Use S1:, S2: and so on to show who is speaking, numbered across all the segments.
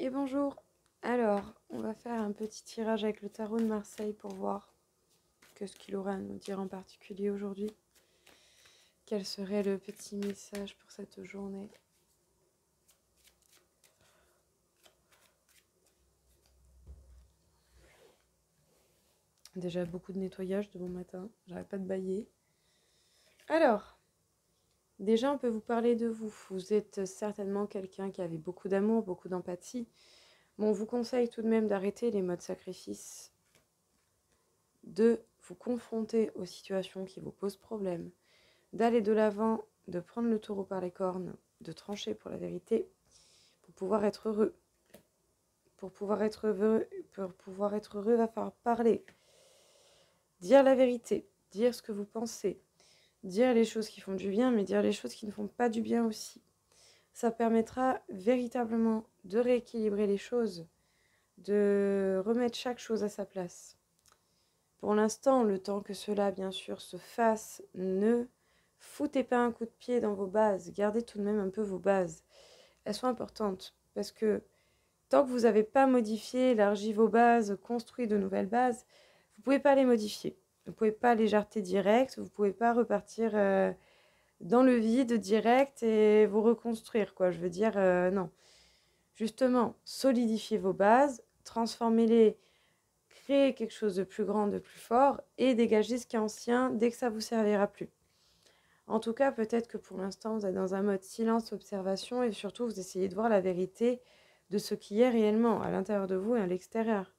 S1: Et bonjour. Alors, on va faire un petit tirage avec le tarot de Marseille pour voir qu'est-ce qu'il aura à nous dire en particulier aujourd'hui. Quel serait le petit message pour cette journée? Déjà beaucoup de nettoyage de bon matin, j'arrête pas de bâiller. Alors, déjà on peut vous parler de vous. Vous êtes certainement quelqu'un qui avait beaucoup d'amour, beaucoup d'empathie. Bon, on vous conseille tout de même d'arrêter les modes sacrifice, de vous confronter aux situations qui vous posent problème, d'aller de l'avant, de prendre le taureau par les cornes, de trancher pour la vérité, pour pouvoir être heureux. Pour pouvoir être heureux, il va falloir parler, dire la vérité, dire ce que vous pensez, dire les choses qui font du bien, mais dire les choses qui ne font pas du bien aussi. Ça permettra véritablement de rééquilibrer les choses, de remettre chaque chose à sa place. Pour l'instant, le temps que cela, bien sûr, se fasse, ne foutez pas un coup de pied dans vos bases. Gardez tout de même un peu vos bases. Elles sont importantes parce que tant que vous n'avez pas modifié, élargi vos bases, construit de nouvelles bases, vous ne pouvez pas les modifier. Vous ne pouvez pas les jarter direct, vous ne pouvez pas repartir dans le vide direct et vous reconstruire, quoi. Je veux dire, non. Justement, solidifiez vos bases, transformez-les, créez quelque chose de plus grand, de plus fort et dégagez ce qui est ancien dès que ça ne vous servira plus. En tout cas, peut-être que pour l'instant, vous êtes dans un mode silence, observation et surtout, vous essayez de voir la vérité de ce qui est réellement à l'intérieur de vous et à l'extérieur.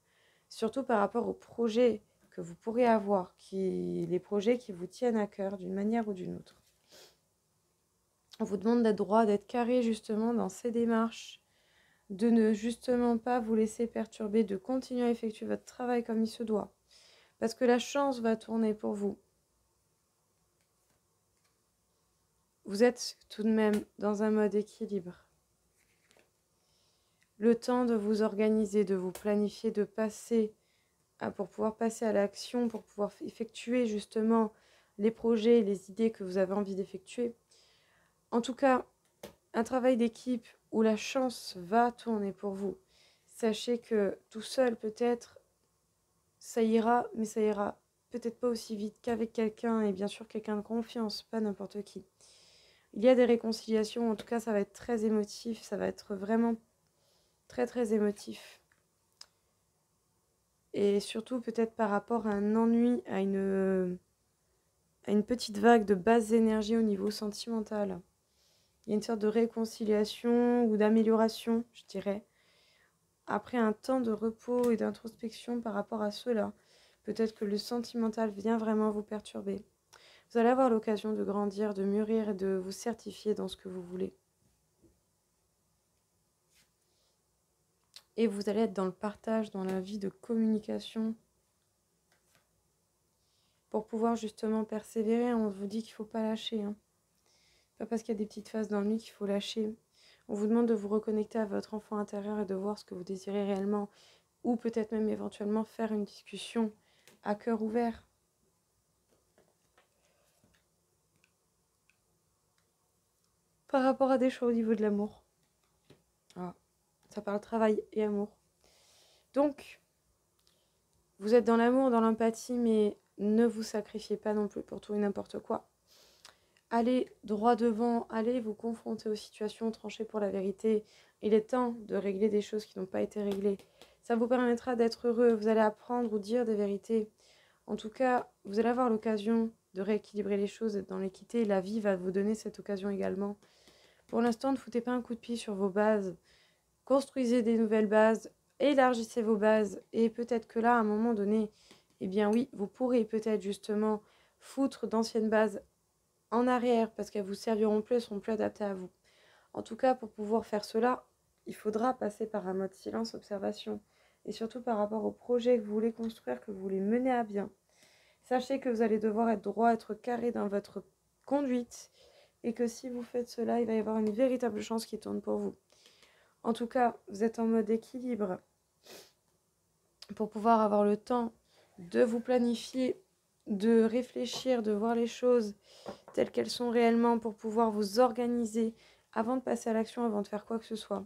S1: Surtout par rapport aux projets que vous pourrez avoir, les projets qui vous tiennent à cœur d'une manière ou d'une autre. On vous demande d'être droit, d'être carré justement dans ces démarches, de ne justement pas vous laisser perturber, de continuer à effectuer votre travail comme il se doit. Parce que la chance va tourner pour vous. Vous êtes tout de même dans un mode équilibre. Le temps de vous organiser, de vous planifier, de passer pour pouvoir passer à l'action, pour pouvoir effectuer justement les projets, les idées que vous avez envie d'effectuer. En tout cas, un travail d'équipe où la chance va tourner pour vous. Sachez que tout seul peut-être, ça ira, mais ça ira peut-être pas aussi vite qu'avec quelqu'un, et bien sûr quelqu'un de confiance, pas n'importe qui. Il y a des réconciliations, en tout cas ça va être très émotif, ça va être vraiment très très émotif. Et surtout peut-être par rapport à un ennui, à une petite vague de basse énergie au niveau sentimental. Il y a une sorte de réconciliation ou d'amélioration, je dirais, après un temps de repos et d'introspection par rapport à cela. Peut-être que le sentimental vient vraiment vous perturber. Vous allez avoir l'occasion de grandir, de mûrir et de vous certifier dans ce que vous voulez. Et vous allez être dans le partage, dans la vie de communication. Pour pouvoir justement persévérer, on vous dit qu'il ne faut pas lâcher. Pas parce qu'il y a des petites phases dans lui qu'il faut lâcher. On vous demande de vous reconnecter à votre enfant intérieur et de voir ce que vous désirez réellement. Ou peut-être même éventuellement faire une discussion à cœur ouvert. Par rapport à des choix au niveau de l'amour. Ah, ça parle travail et amour. Donc, vous êtes dans l'amour, dans l'empathie, mais ne vous sacrifiez pas non plus pour tout et n'importe quoi. Allez droit devant, allez vous confronter aux situations, trancher pour la vérité. Il est temps de régler des choses qui n'ont pas été réglées. Ça vous permettra d'être heureux, vous allez apprendre ou dire des vérités. En tout cas, vous allez avoir l'occasion de rééquilibrer les choses, d'être dans l'équité. La vie va vous donner cette occasion également. Pour l'instant, ne foutez pas un coup de pied sur vos bases. Construisez des nouvelles bases, élargissez vos bases. Et peut-être que là, à un moment donné, eh bien oui, vous pourrez peut-être justement foutre d'anciennes bases en arrière parce qu'elles vous serviront plus, elles seront plus adaptées à vous. En tout cas, pour pouvoir faire cela, il faudra passer par un mode silence, observation. Et surtout par rapport au projet que vous voulez construire, que vous voulez mener à bien. Sachez que vous allez devoir être droit, être carré dans votre conduite et que si vous faites cela, il va y avoir une véritable chance qui tourne pour vous. En tout cas, vous êtes en mode équilibre pour pouvoir avoir le temps de vous planifier, de réfléchir, de voir les choses telles qu'elles sont réellement pour pouvoir vous organiser avant de passer à l'action, avant de faire quoi que ce soit.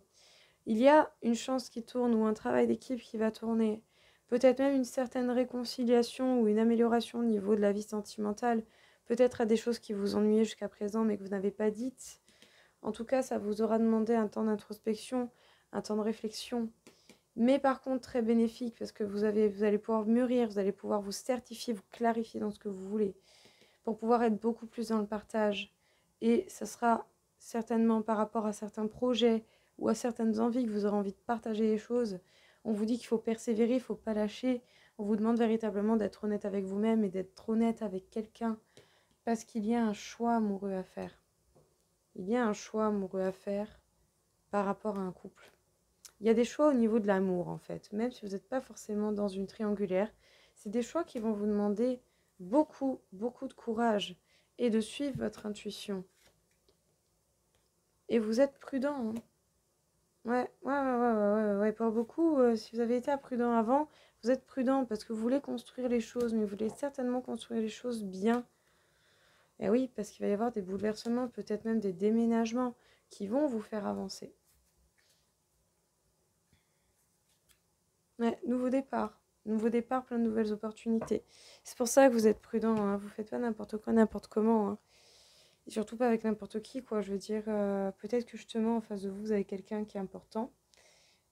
S1: Il y a une chance qui tourne ou un travail d'équipe qui va tourner. Peut-être même une certaine réconciliation ou une amélioration au niveau de la vie sentimentale. Peut-être à des choses qui vous ennuyaient jusqu'à présent mais que vous n'avez pas dites. En tout cas, ça vous aura demandé un temps d'introspection, un temps de réflexion. Mais par contre, très bénéfique parce que vous allez pouvoir mûrir, vous allez pouvoir vous certifier, vous clarifier dans ce que vous voulez pour pouvoir être beaucoup plus dans le partage. Et ça sera certainement par rapport à certains projets ou à certaines envies que vous aurez envie de partager les choses. On vous dit qu'il faut persévérer, il ne faut pas lâcher. On vous demande véritablement d'être honnête avec vous-même et d'être honnête avec quelqu'un parce qu'il y a un choix amoureux à faire. Il y a un choix amoureux à faire par rapport à un couple. Il y a des choix au niveau de l'amour en fait, même si vous n'êtes pas forcément dans une triangulaire. C'est des choix qui vont vous demander beaucoup, beaucoup de courage et de suivre votre intuition. Et vous êtes prudent. Hein. Ouais. Pour beaucoup, si vous avez été imprudent avant, vous êtes prudent parce que vous voulez construire les choses, mais vous voulez certainement construire les choses bien. Et oui, parce qu'il va y avoir des bouleversements, peut-être même des déménagements qui vont vous faire avancer. Ouais, nouveau départ, plein de nouvelles opportunités. C'est pour ça que vous êtes prudent, hein. Vous faites pas n'importe quoi, n'importe comment. Hein. Et surtout pas avec n'importe qui, quoi. Je veux dire, peut-être que justement en face de vous, vous avez quelqu'un qui est important.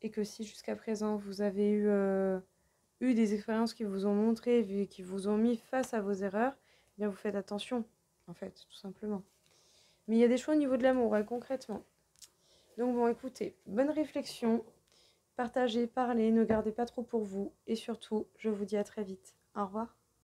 S1: Et que si jusqu'à présent vous avez eu des expériences qui vous ont montré, qui vous ont mis face à vos erreurs, eh bien vous faites attention, en fait, tout simplement. Mais il y a des choix au niveau de l'amour, ouais, concrètement. Donc bon, écoutez, bonne réflexion. Partagez, parlez, ne gardez pas trop pour vous. Et surtout, je vous dis à très vite. Au revoir.